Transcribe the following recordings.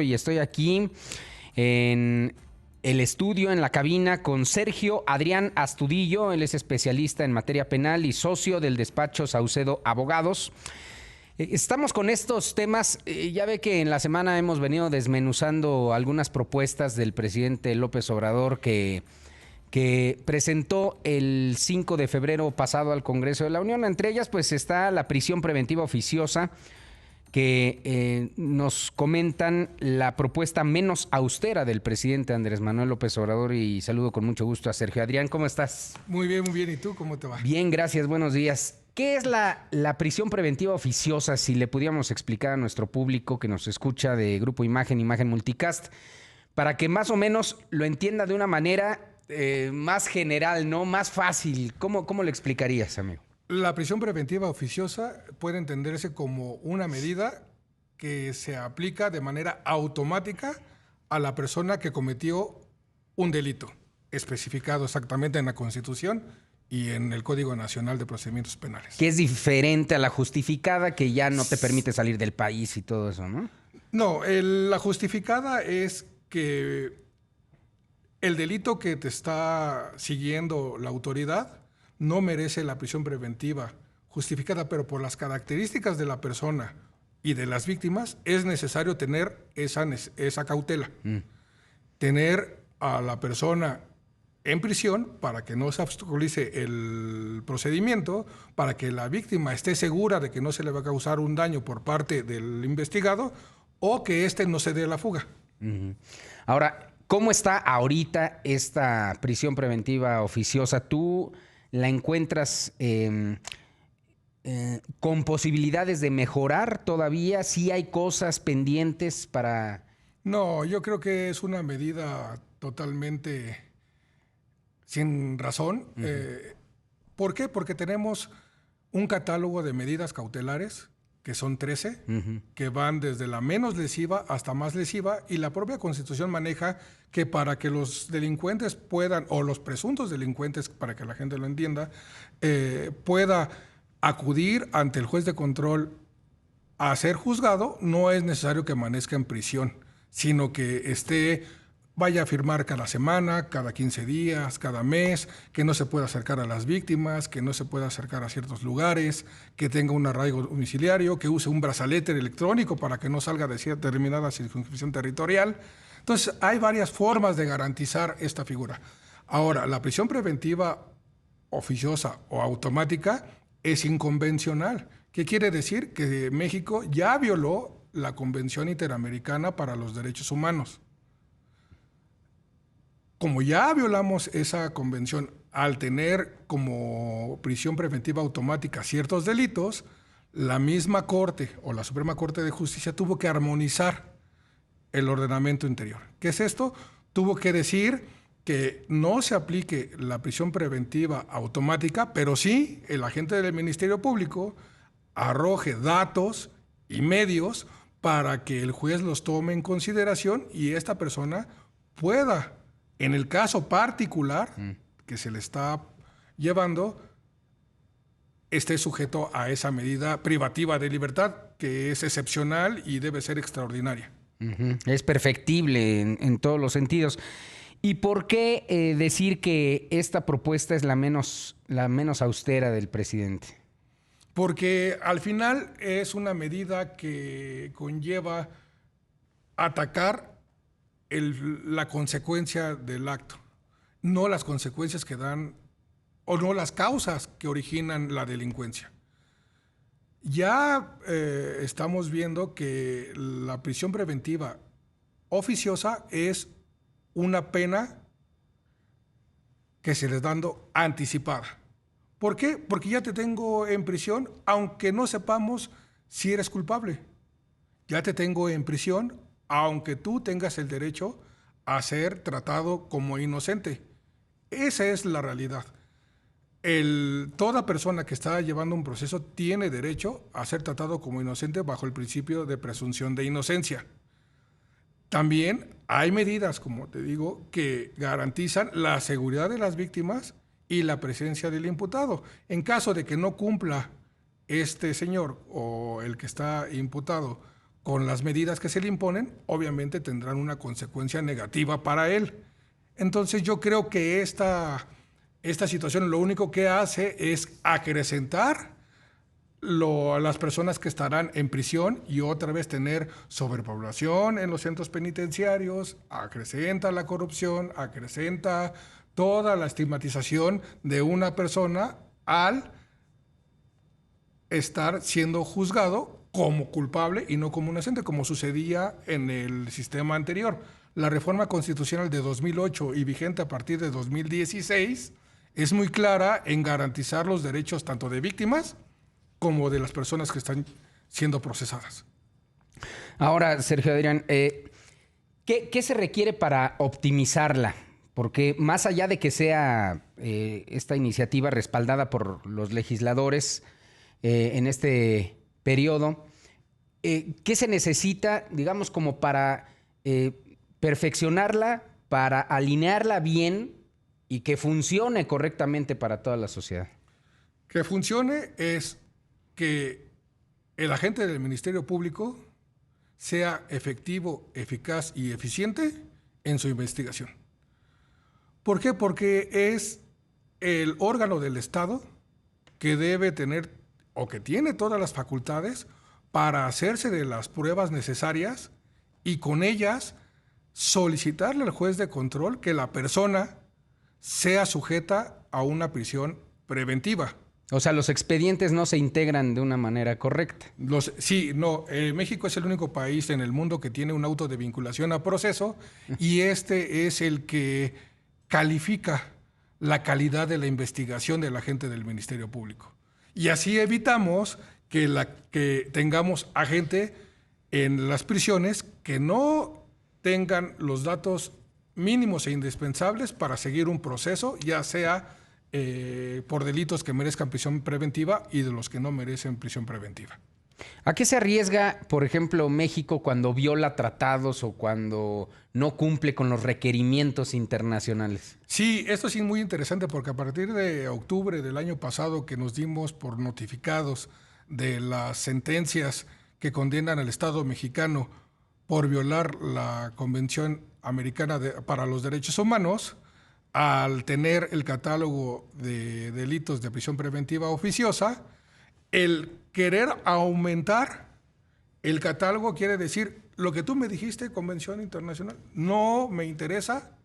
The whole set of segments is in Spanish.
Y estoy aquí en el estudio, en la cabina, con Sergio Adrián Astudillo. Él es especialista en materia penal y socio del despacho Saucedo Abogados. Estamos con estos temas. Ya ve que en la semana hemos venido desmenuzando algunas propuestas del presidente López Obrador que presentó el 5 de febrero pasado al Congreso de la Unión. Entre ellas, pues, está la prisión preventiva oficiosa, que nos comentan la propuesta menos austera del presidente Andrés Manuel López Obrador. Y saludo con mucho gusto a Sergio. Adrián, ¿cómo estás? Muy bien, muy bien. ¿Y tú cómo te va? Bien, gracias, buenos días. ¿Qué es la prisión preventiva oficiosa? Si le pudiéramos explicar a nuestro público que nos escucha de Grupo Imagen, Imagen Multicast, para que más o menos lo entienda de una manera más general, ¿no? Más fácil. ¿Cómo le explicarías, amigo? La prisión preventiva oficiosa puede entenderse como una medida que se aplica de manera automática a la persona que cometió un delito, especificado exactamente en la Constitución y en el Código Nacional de Procedimientos Penales. Que es diferente a la justificada, que ya no te permite salir del país y todo eso, ¿no? No, la justificada es que el delito que te está siguiendo la autoridad no merece la prisión preventiva justificada, pero por las características de la persona y de las víctimas es necesario tener esa cautela. Tener a la persona en prisión para que no se obstaculice el procedimiento, para que la víctima esté segura de que no se le va a causar un daño por parte del investigado o que éste no se dé la fuga. Ahora, ¿cómo está ahorita esta prisión preventiva oficiosa? ¿Tú la encuentras con posibilidades de mejorar todavía? ¿Sí hay cosas pendientes para...? No, yo creo que es una medida totalmente sin razón. ¿Por qué? Porque tenemos un catálogo de medidas cautelares, que son 13, que van desde la menos lesiva hasta más lesiva, y la propia Constitución maneja que para que los delincuentes puedan, o los presuntos delincuentes, para que la gente lo entienda, pueda acudir ante el juez de control a ser juzgado, no es necesario que amanezca en prisión, sino que vaya a firmar cada semana, cada 15 días, cada mes, que no se pueda acercar a las víctimas, que no se pueda acercar a ciertos lugares, que tenga un arraigo domiciliario, que use un brazalete electrónico para que no salga de cierta determinada circunscripción territorial. Entonces, hay varias formas de garantizar esta figura. Ahora, la prisión preventiva oficiosa o automática es inconvencional. ¿Qué quiere decir? Que México ya violó la Convención Interamericana para los Derechos Humanos. Como ya violamos esa convención al tener como prisión preventiva automática ciertos delitos, la misma Corte o la Suprema Corte de Justicia tuvo que armonizar el ordenamiento interior. ¿Qué es esto? Tuvo que decir que no se aplique la prisión preventiva automática, pero sí el agente del Ministerio Público arroje datos y medios para que el juez los tome en consideración y esta persona pueda, en el caso particular que se le está llevando, esté sujeto a esa medida privativa de libertad, que es excepcional y debe ser extraordinaria. Es perfectible en todos los sentidos. ¿Y por qué decir que esta propuesta es la menos austera del presidente? Porque al final es una medida que conlleva atacar la consecuencia del acto, no las consecuencias que dan o no las causas que originan la delincuencia. Ya estamos viendo que la prisión preventiva oficiosa es una pena que se le está dando anticipada. ¿Por qué? Porque ya te tengo en prisión, aunque no sepamos si eres culpable. Ya te tengo en prisión, aunque tú tengas el derecho a ser tratado como inocente. Esa es la realidad. Toda persona que está llevando un proceso tiene derecho a ser tratado como inocente bajo el principio de presunción de inocencia. También hay medidas, como te digo, que garantizan la seguridad de las víctimas y la presencia del imputado. En caso de que no cumpla este señor o el que está imputado con las medidas que se le imponen, obviamente tendrán una consecuencia negativa para él. Entonces yo creo que esta situación lo único que hace es acrecentar a las personas que estarán en prisión y otra vez tener sobrepoblación en los centros penitenciarios, acrecenta la corrupción, acrecenta toda la estigmatización de una persona al estar siendo juzgado como culpable y no como inocente, como sucedía en el sistema anterior. La reforma constitucional de 2008 y vigente a partir de 2016 es muy clara en garantizar los derechos tanto de víctimas como de las personas que están siendo procesadas. Ahora, Sergio Adrián, ¿qué se requiere para optimizarla? Porque más allá de que sea esta iniciativa respaldada por los legisladores en este periodo, ¿qué se necesita, digamos, como para perfeccionarla, para alinearla bien y que funcione correctamente para toda la sociedad? Que funcione es que el agente del Ministerio Público sea efectivo, eficaz y eficiente en su investigación. ¿Por qué? Porque es el órgano del Estado que debe tener o que tiene todas las facultades para hacerse de las pruebas necesarias y con ellas solicitarle al juez de control que la persona sea sujeta a una prisión preventiva. O sea, los expedientes no se integran de una manera correcta. México es el único país en el mundo que tiene un auto de vinculación a proceso y este es el que califica la calidad de la investigación del agente del Ministerio Público. Y así evitamos que tengamos a gente en las prisiones que no tengan los datos mínimos e indispensables para seguir un proceso, ya sea por delitos que merezcan prisión preventiva y de los que no merecen prisión preventiva. ¿A qué se arriesga, por ejemplo, México cuando viola tratados o cuando no cumple con los requerimientos internacionales? Sí, esto sí es muy interesante porque a partir de octubre del año pasado que nos dimos por notificados de las sentencias que condenan al Estado mexicano por violar la Convención Americana para los Derechos Humanos, al tener el catálogo de delitos de prisión preventiva oficiosa, el querer aumentar el catálogo quiere decir, lo que tú me dijiste, Convención Internacional, no me interesa,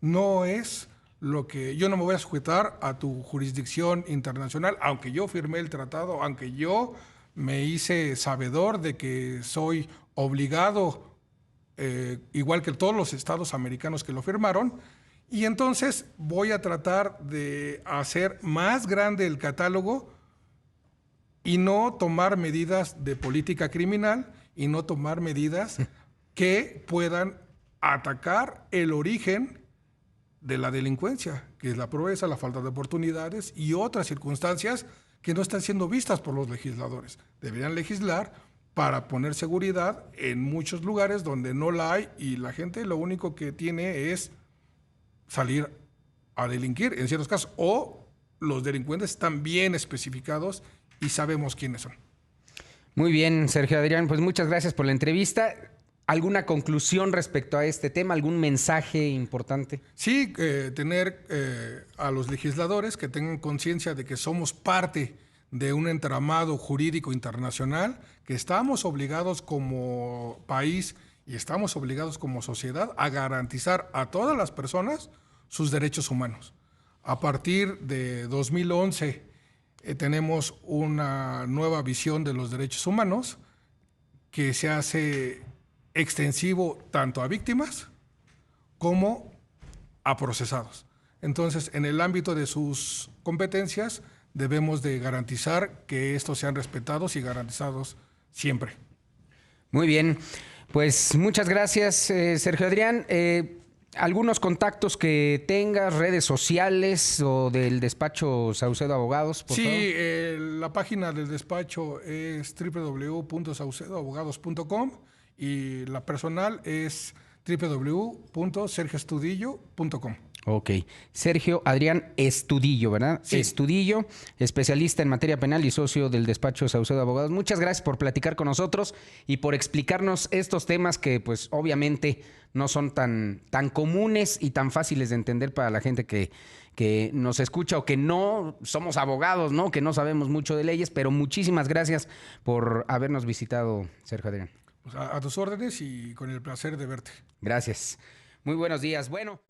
no es lo que yo no me voy a sujetar a tu jurisdicción internacional, aunque yo firmé el tratado, aunque yo me hice sabedor de que soy obligado, igual que todos los estados americanos que lo firmaron, y entonces voy a tratar de hacer más grande el catálogo y no tomar medidas de política criminal y no tomar medidas que puedan atacar el origen de la delincuencia, que es la pobreza, la falta de oportunidades y otras circunstancias que no están siendo vistas por los legisladores. Deberían legislar para poner seguridad en muchos lugares donde no la hay y la gente lo único que tiene es salir a delinquir en ciertos casos, o los delincuentes están bien especificados y sabemos quiénes son. Muy bien, Sergio Adrián, pues muchas gracias por la entrevista. ¿Alguna conclusión respecto a este tema? ¿Algún mensaje importante? Sí, tener a los legisladores que tengan conciencia de que somos parte de un entramado jurídico internacional, que estamos obligados como país y estamos obligados como sociedad a garantizar a todas las personas sus derechos humanos. A partir de 2011 tenemos una nueva visión de los derechos humanos que se hace extensivo tanto a víctimas como a procesados. Entonces, en el ámbito de sus competencias, debemos de garantizar que estos sean respetados y garantizados siempre. Muy bien, pues muchas gracias, Sergio Adrián. ¿Algunos contactos que tengas, redes sociales o del despacho Saucedo Abogados, por favor? Sí, la página del despacho es www.saucedoabogados.com y la personal es www.sergioestudillo.com. Ok. Sergio Adrián Estudillo, ¿verdad? Sí. Estudillo, especialista en materia penal y socio del despacho Saucedo Abogados. Muchas gracias por platicar con nosotros y por explicarnos estos temas que, pues, obviamente no son tan comunes y tan fáciles de entender para la gente que nos escucha o que no somos abogados, ¿no? Que no sabemos mucho de leyes, pero muchísimas gracias por habernos visitado, Sergio Adrián. Pues a tus órdenes y con el placer de verte. Gracias. Muy buenos días. Bueno.